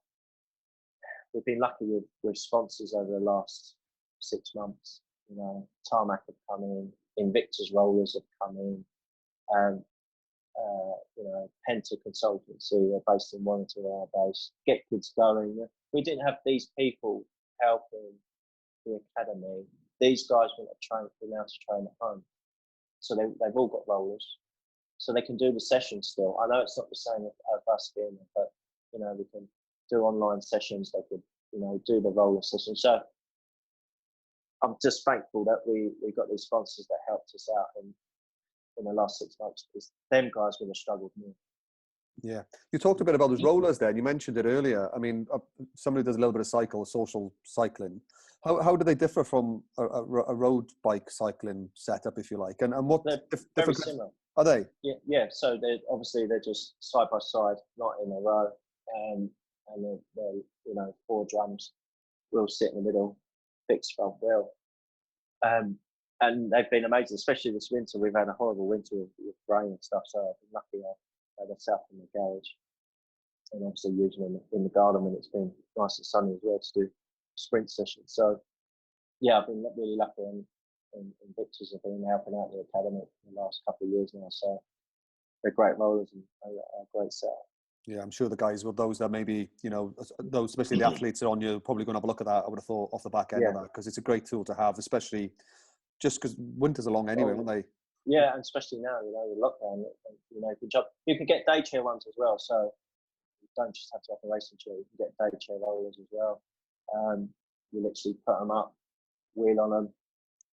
we've been lucky with sponsors over the last 6 months. Tarmac have come in, Invictus Rollers have come in, and Penta Consultancy are based in Warrington, our base. Get Kids Going. We didn't have these people helping the academy. These guys wouldn't have been able to train at home. So they've all got rollers, so they can do the sessions still. I know it's not the same as us being there, but we can do online sessions. They could do the roller session. So I'm just thankful that we got these sponsors that helped us out in the last 6 months, because them guys would have struggled more. Yeah, you talked a bit about those rollers there, and you mentioned it earlier. I mean, somebody does a little bit of social cycling. How do they differ from a road bike cycling setup, if you like? And what they're very similar. Are they? Yeah. So they're just side by side, not in a row, and they're 4 drums. We'll sit in the middle, fixed front wheel. And they've been amazing, especially this winter. We've had a horrible winter with rain and stuff, so I've been lucky. I've had set up in the garage, and obviously using them in the garden when it's been nice and sunny as well to do sprint sessions. So yeah, I've been really lucky, and Victor's have been helping out the academy in the last couple of years now. So they're great rollers and a great setup. Yeah, I'm sure the guys with those that maybe, those, especially the athletes are on, you're probably going to have a look at that, I would have thought, off the back end of that, because it's a great tool to have, especially just because winters are long anyway, aren't they? Yeah, and especially now, with lockdown, good job. You can get day chair ones as well, so you don't just have to have a racing chair, you can get day chair rollers as well. You literally put them up, wheel on them,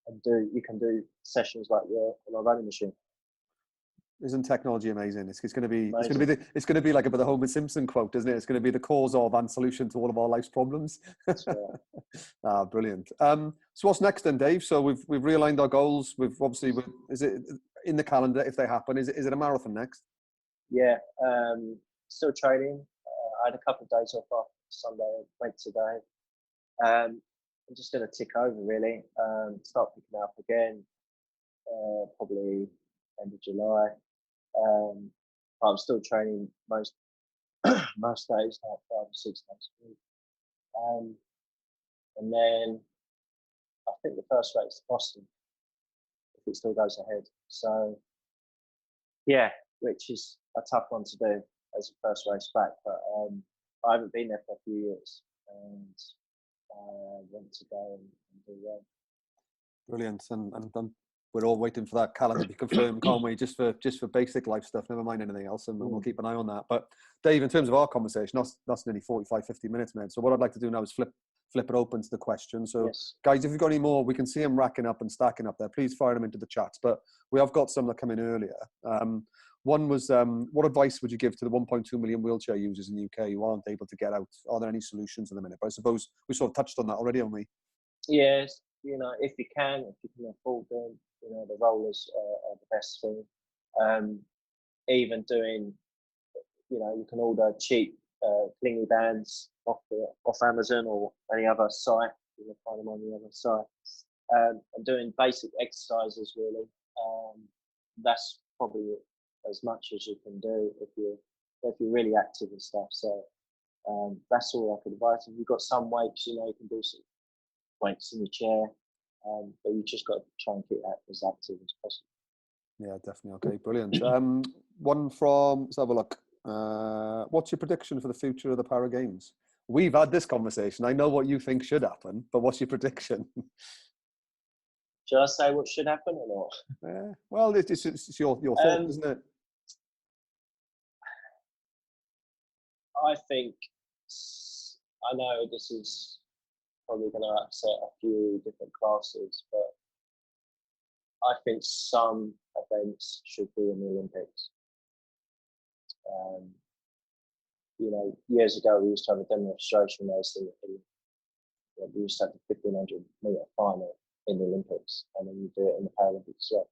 and you can do sessions like you're on a running machine. Isn't technology amazing? It's going to be like a bit of the Homer Simpson quote, isn't it? It's going to be the cause of and solution to all of our life's problems. That's right. Brilliant. So what's next then, Dave? So we've realigned our goals. We've obviously, is it in the calendar if they happen? Is it a marathon next? Yeah, still training. I had a couple of days off after Sunday. Went today. I'm just going to tick over really. Start picking up again. Probably end of July. I'm still training most most days, like 5 or 6 days a week. And then I think the first race is Boston, if it still goes ahead. So, yeah, which is a tough one to do as a first race back. But I haven't been there for a few years, and I want to go and do well. Brilliant, and we're all waiting for that calendar to be confirmed, can't we? Just for basic life stuff, never mind anything else, and we'll keep an eye on that. But Dave, in terms of our conversation, that's nearly 45, 50 minutes, mate. So what I'd like to do now is flip it open to the questions. So Yes. guys, if you've got any more, we can see them racking up and stacking up there. Please fire them into the chats. But we have got some that come in earlier. One was, what advice would you give to the 1.2 million wheelchair users in the UK who aren't able to get out? Are there any solutions in the minute? But I suppose we sort of touched on that already, haven't we? Yes, if you can afford them, the rollers are the best thing. Even doing, you can order cheap clingy bands off Amazon or any other site. You can find them on the other sites. And doing basic exercises, really. That's probably as much as you can do if you're really active and stuff. So that's all I could advise. If you've got some weights, you can do some weights in the chair, but you just got to try and keep that as active as possible. Yeah, definitely. Okay, brilliant. One from, let's have a look. What's your prediction for the future of the Para Games? We've had this conversation. I know what you think should happen, but what's your prediction? Should I say what should happen or not? Well, it's your thought, isn't it? I know this is probably going to upset a few different classes, but I think some events should be in the Olympics. Years ago we used to have a demonstration race we used to have the 1500 metre final in the Olympics, and then you do it in the Paralympics as well.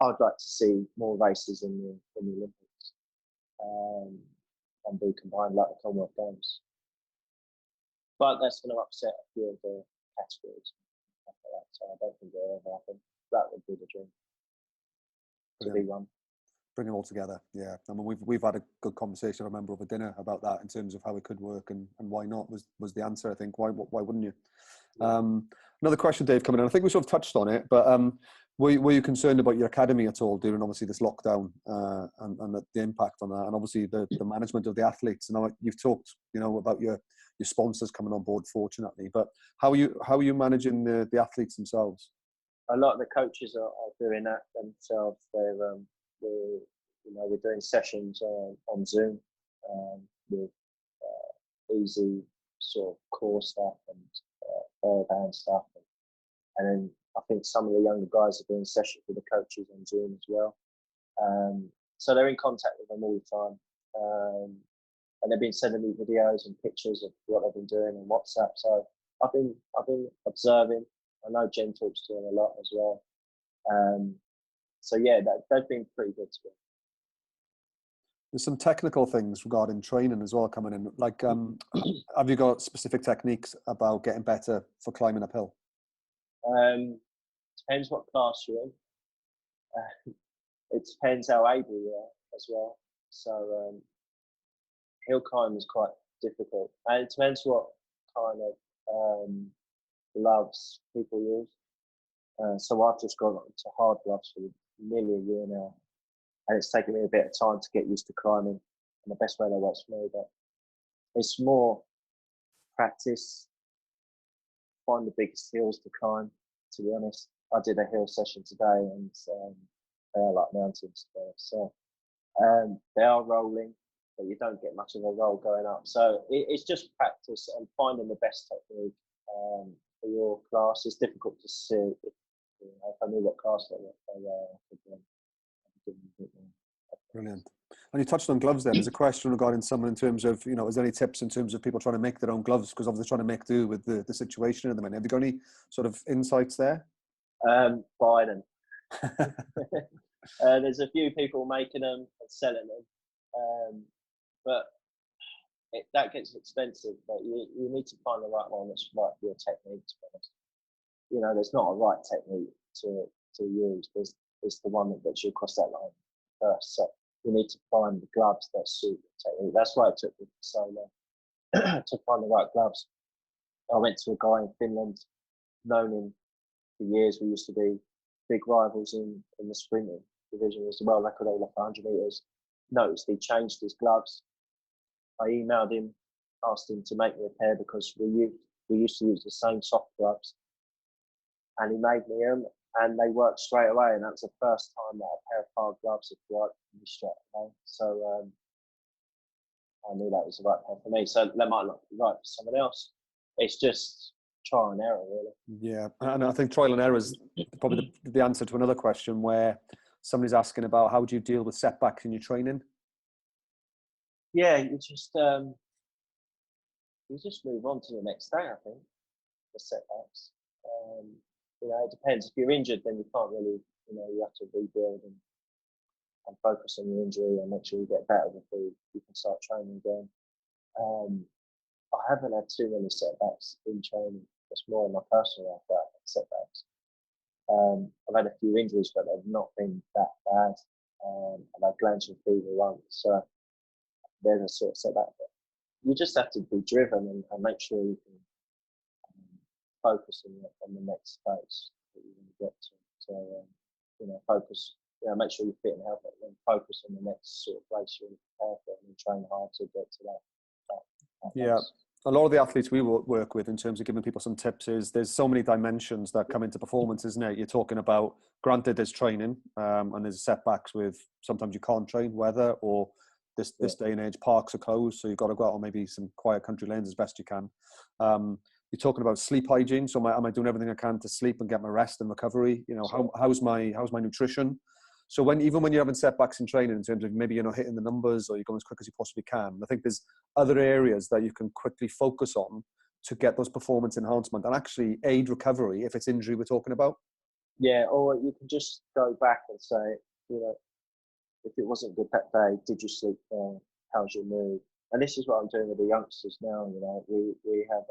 I'd like to see more races in the Olympics and be combined like the Commonwealth Games. But that's going to upset a few of the categories. So I don't think it'll ever happen. That would be the dream. To be one. Bring it all together. Yeah, I mean we've had a good conversation. I remember over dinner about that in terms of how it could work and why not was the answer. I think why wouldn't you? Yeah. Another question, Dave, coming in. I think we sort of touched on it, but were you concerned about your academy at all during obviously this lockdown and the impact on that, and obviously the management of the athletes? And you've talked about your sponsors coming on board, fortunately, but how are you managing the athletes themselves? A lot of the coaches are doing that themselves. We're doing sessions on Zoom with easy sort of core stuff and band stuff, and then I think some of the younger guys are doing sessions with the coaches on Zoom as well. So they're in contact with them all the time, and they've been sending me videos and pictures of what they've been doing on WhatsApp. So I've been observing. I know Jen talks to them a lot as well. So yeah, they've been pretty good to me. There's some technical things regarding training as well coming in. Like, have you got specific techniques about getting better for climbing uphill? Depends what class you're in. It depends how able you are as well. So hill climb is quite difficult, and it depends what kind of gloves people use. So I've just gone to hard gloves for nearly a year now, and it's taken me a bit of time to get used to climbing, and the best way that works for me. But it's more practice. Find the biggest hills to climb. To be honest, I did a hill session today, and they are like mountains there. So they are rolling, but you don't get much of a roll going up. So it's just practice and finding the best technique for your class. It's difficult to see. If I knew what class they were, I could give them a bit more. Brilliant. And you touched on gloves then. There's a question regarding someone in terms of, is there any tips in terms of people trying to make their own gloves? Because obviously trying to make do with the situation at the minute. Have you got any sort of insights there? Buy them. There's a few people making them and selling them. But that gets expensive. But you need to find the right one that's right for your technique. There's not a right technique to use. There's the one that gets you across that line first. So, you need to find the gloves that suit the technique. That's why it took me so long to find the right gloves. I went to a guy in Finland, known him for years. We used to be big rivals in the sprinting division as well. Like, they left 100 meters. Noticed he changed his gloves. I emailed him, asked him to make me a pair because we used to use the same soft gloves, and he made me them, and they worked straight away. And that's the first time that a pair of hard gloves had worked for me straight away. So I knew that was the right pair for me. So that might not be right for someone else. It's just trial and error, really. Yeah, and I think trial and error is probably the answer to another question where somebody's asking about how do you deal with setbacks in your training? Yeah, you just move on to the next day, I think, the setbacks. It depends. If you're injured, then you can't really, you have to rebuild and focus on your injury and make sure you get better before you can start training again. I haven't had too many setbacks in training. It's more in my personal life that I've had setbacks. I've had a few injuries, but they've not been that bad. I've had glandular fever once, so there's a sort of setback. But you just have to be driven and make sure you can focus on the next space that you're going to get to. So, focus, make sure you're fit and healthy, and then focus on the next sort of place you're going to prepare for, and train hard to get to that yeah. place. A lot of the athletes we work with in terms of giving people some tips is there's so many dimensions that come into performance, isn't it? You're talking about, granted, there's training and there's setbacks with sometimes you can't train, weather, or this day and age parks are closed, so you've got to go out on maybe some quiet country lanes as best you can. You're talking about sleep hygiene. So am I doing everything I can to sleep and get my rest and recovery? How's my nutrition? So even when you're having setbacks in training in terms of maybe you're not hitting the numbers or you're going as quick as you possibly can, I think there's other areas that you can quickly focus on to get those performance enhancement and actually aid recovery if it's injury we're talking about. Yeah, or you can just go back and say, if it wasn't good that day, did you sleep well? How's your mood? And this is what I'm doing with the youngsters now. We have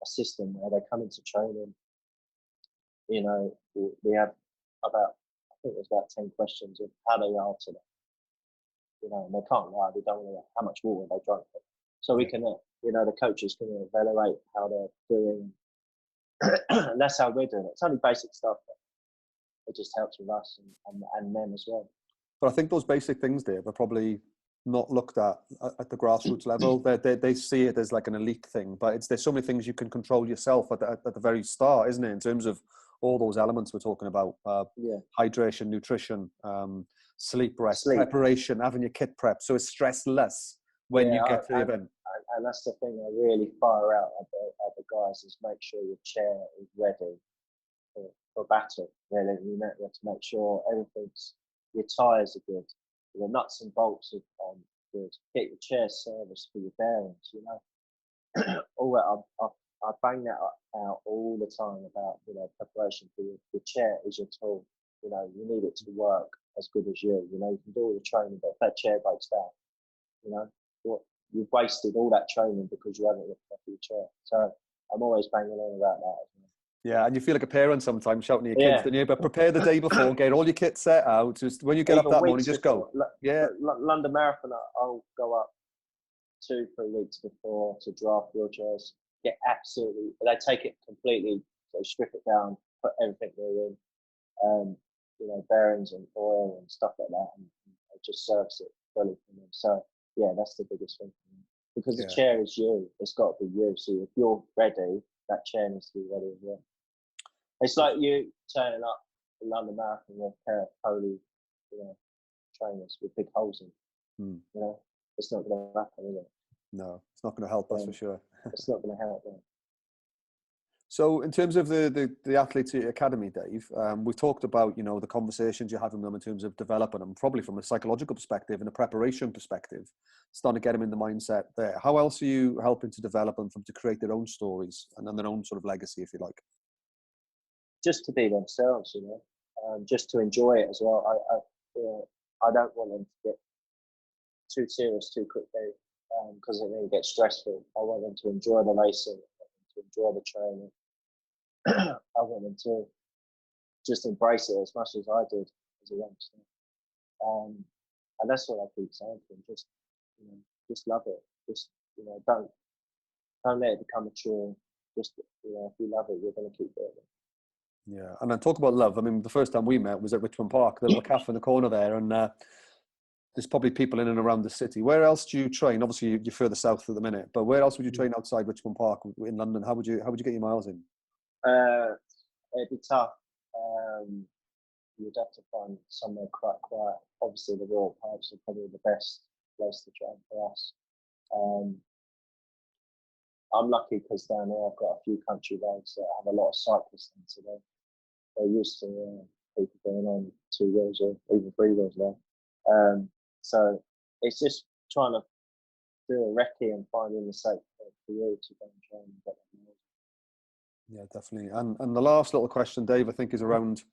a system where they come into training. We have there's about 10 questions of how they are today. And they can't lie. They don't know how much water they drank. So we can, the coaches can evaluate how they're doing. And that's how we're doing it. It's only basic stuff, but it just helps with us and them as well. But I think those basic things there are probably not looked at the grassroots level. They see it as like an elite thing, but there's so many things you can control yourself at the very start, isn't it? In terms of all those elements we're talking about, hydration, nutrition, sleep, rest, preparation, having your kit prep, so it's stress less when you get to the event. And that's the thing I really fire out at the guys is make sure your chair is ready for battle. Really, you have to make sure your tyres are good, the nuts and bolts are good. Get your chair serviced for your bearings. All that I bang that out all the time about preparation for your chair is your tool. You need it to work as good as you. You can do all the training, but if that chair breaks down, you've wasted all that training because you haven't looked after your chair. So I'm always banging on about that as well. Yeah, and you feel like a parent sometimes shouting at your kids, don't you? But prepare the day before, get all your kit set out. Just when you get up that morning, just go. London Marathon, I'll go up 2-3 weeks before to draft wheelchairs. They take it completely, they strip it down, put everything new in, bearings and oil and stuff like that, and just service it fully for them. So yeah, that's the biggest thing for me. Because the chair is you, it's got to be you. So if you're ready, that chair needs to be ready as well. It's like you turning up the London Marathon with a pair of Polo, trainers with big holes in. It's not going to happen, is it? No, it's not going to help us for sure. It's not going to help. So in terms of the athletes at your academy, Dave, we've talked about, the conversations you have with them in terms of developing them, probably from a psychological perspective and a preparation perspective, starting to get them in the mindset there. How else are you helping to develop them to create their own stories and then their own sort of legacy, if you like? Just to be themselves, just to enjoy it as well. I don't want them to get too serious too quickly because it really gets stressful. I want them to enjoy the racing, to enjoy the training. I want them to just embrace it as much as I did as a youngster. And that's what I keep saying to him. Just love it. Just, don't let it become a chore. Just, if you love it, you're going to keep doing it. Yeah, and then talk about love. I mean, the first time we met was at Richmond Park, the little cafe in the corner there, and there's probably people in and around the city. Where else do you train? Obviously, you're further south at the minute, but where else would you train outside Richmond Park in London? How would you get your miles in? It'd be tough. You'd have to find somewhere quite quiet. Obviously, the Royal Pubs are probably the best place to train for us. I'm lucky because down there I've got a few country roads that have a lot of cyclists in today. They're used to people going on 2 wheels or even 3 wheels now. So it's just trying to do a recce and finding the safe for you to go and train and get that miles. Yeah, definitely. And the last little question, Dave, I think is around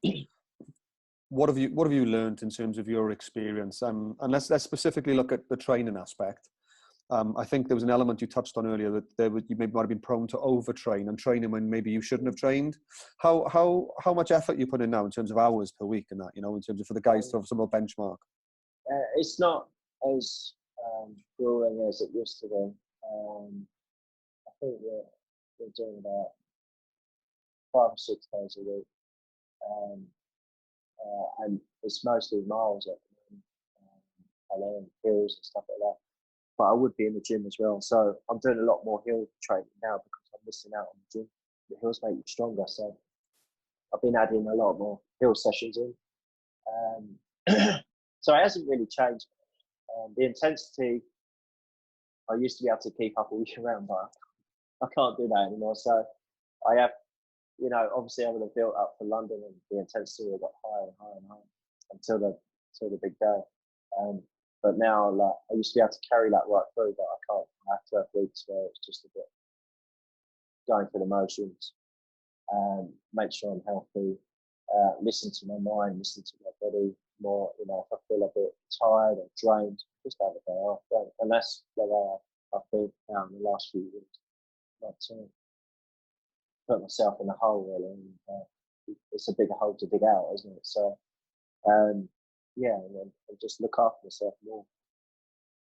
what have you learned in terms of your experience? And let's specifically look at the training aspect. I think there was an element you touched on earlier that you maybe might have been prone to overtrain and training when maybe you shouldn't have trained. How much effort you put in now in terms of hours per week and that, in terms of for the guys to have some more benchmark? It's not as grueling as it used to be. I think we're doing about 5 or 6 days a week. And it's mostly miles at the moment. I learn hills and stuff like that. But I would be in the gym as well. So I'm doing a lot more hill training now because I'm missing out on the gym. The hills make you stronger. So I've been adding a lot more hill sessions in. So it hasn't really changed. The intensity, I used to be able to keep up all year round, but I can't do that anymore. So I have, obviously I would have built up for London and the intensity would have got higher and higher and higher until the big day. But now, I used to be able to carry that right through, but I can't. I have to have weeks where it's just a bit going through the motions, make sure I'm healthy, listen to my mind, listen to my body more. If I feel a bit tired or drained, just have a day off. And that's the way I've been now in the last few weeks. Not to put myself in a hole, really. And, it's a bigger hole to dig out, isn't it? So, and just look after myself more.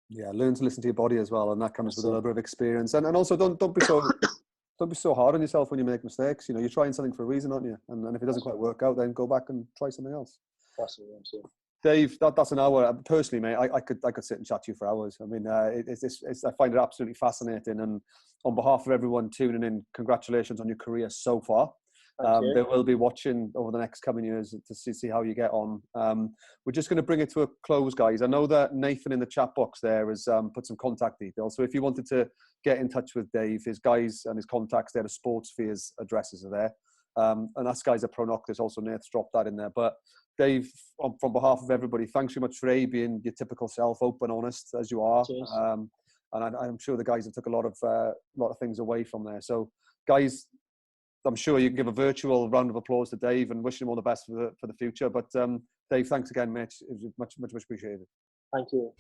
Yeah, learn to listen to your body as well, and that comes with a little bit of experience. And also don't be so hard on yourself when you make mistakes. You're trying something for a reason, aren't you? And if it doesn't quite work out, then go back and try something else. Dave, that's an hour. Personally, mate, I could sit and chat to you for hours. I mean, I find it absolutely fascinating. And on behalf of everyone tuning in, congratulations on your career so far. They will be watching over the next coming years to see how you get on. We're just going to bring it to a close, guys. I know that Nathan in the chat box there has put some contact details. So if you wanted to get in touch with Dave, his guys and his contacts there, the Sportsphere's addresses are there. And us guys at Noctis, also Nate's dropped that in there. But Dave, from behalf of everybody, thanks so much for being your typical self, open, honest as you are. And I'm sure the guys have took a lot of things away from there. So guys, I'm sure you can give a virtual round of applause to Dave and wish him all the best for the future. But Dave, thanks again, mate. It was much appreciated. Thank you.